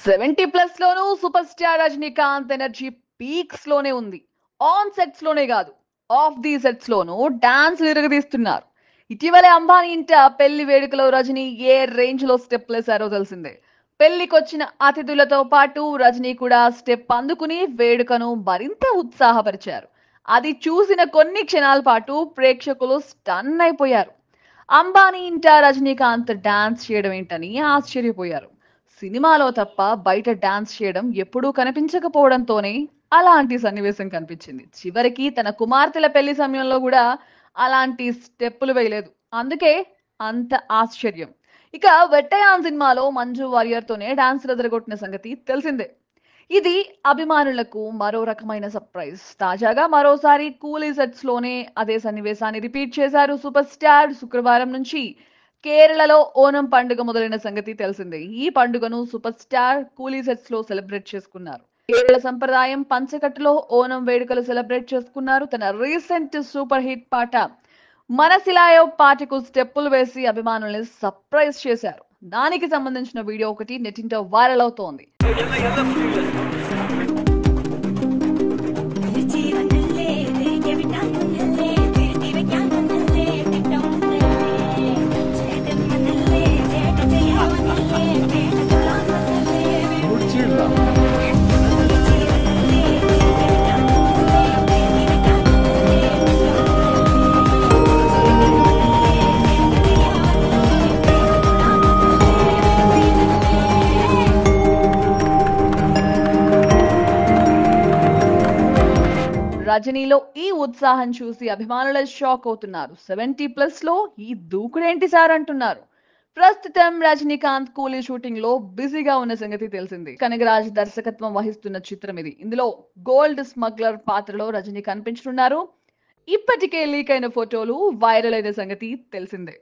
70+ లోనూ super star Rajinikanth energy peaks లోనే ఉంది. ఆన్ సెట్స్ లోనే కాదు, ఆఫ్ ది సెట్స్ లోనూ డాన్స్ ఇరగదీస్తున్నారు. ఇటీవలే అంబానీ ఇంట పెళ్లి వేడుకలో రజనీ ఏ రేంజ్ లో స్టెప్ వేశారో తెలిసిందే. పెళ్లికొచ్చిన అతిథులతో పాటు రజనీ కూడా స్టెప్ అందుకుని వేడుకను మరింత ఉత్సాహపరిచారు. అది చూసిన కొన్ని క్షణాల పాటు ప్రేక్షకులు స్టన్ అయిపోయారు. అంబానీ ఇంట రజనీకాంత్ డాన్స్ చేయడం ఏంటని ఆశ్చర్యపోయారు. సినిమాలో తప్ప బయట డాన్స్ చేయడం ఎప్పుడూ కనిపించకపోవడంతోనే అలాంటి సన్నివేశం కనిపించింది. చివరికి తన కుమార్తెల పెళ్లి సమయంలో కూడా అలాంటి స్టెప్పులు వేయలేదు. అందుకే అంత ఆశ్చర్యం. ఇక వెట్టయాన్ సినిమాలో మంజు వారియర్ తోనే డాన్స్ ఎదరగొట్టిన సంగతి తెలిసిందే. ఇది అభిమానులకు మరో రకమైన సర్ప్రైజ్. తాజాగా మరోసారి కూలీ సెట్స్ లోనే అదే సన్నివేశాన్ని రిపీట్ చేశారు సూపర్ స్టార్. శుక్రవారం నుంచి కేరళలో ఓనం పండుగ మొదలైన సంగతి తెలిసిందే. ఈ పండుగను సూపర్ స్టార్ కూలీ సెట్స్ లో సెలబ్రేట్ చేసుకున్నారు. కేరళ సంప్రదాయం పంచకట్టులో ఓనం వేడుకలు సెలబ్రేట్ చేసుకున్నారు. తన రీసెంట్ సూపర్ హిట్ పాట మనసిలాయో పాటకు స్టెప్పులు వేసి అభిమానుల్ని సర్ప్రైజ్ చేశారు. దానికి సంబంధించిన వీడియో ఒకటి నెట్టింట వైరల్ అవుతోంది. రజనీలో ఈ ఉత్సాహం చూసి అభిమానులు షాక్ అవుతున్నారు. 70+ లో ఈ దూకుడేంటి సార్ అంటున్నారు. ప్రస్తుతం రజనీకాంత్ కూలీ షూటింగ్ లో బిజీగా ఉన్న సంగతి తెలిసింది. కనగరాజ్ దర్శకత్వం వహిస్తున్న చిత్రం ఇది. ఇందులో గోల్డ్ స్మగ్లర్ పాత్రలో రజనీ కనిపించనున్నారు. ఇప్పటికే లీక్ అయిన ఫోటోలు వైరల్ అయిన సంగతి తెలిసిందే.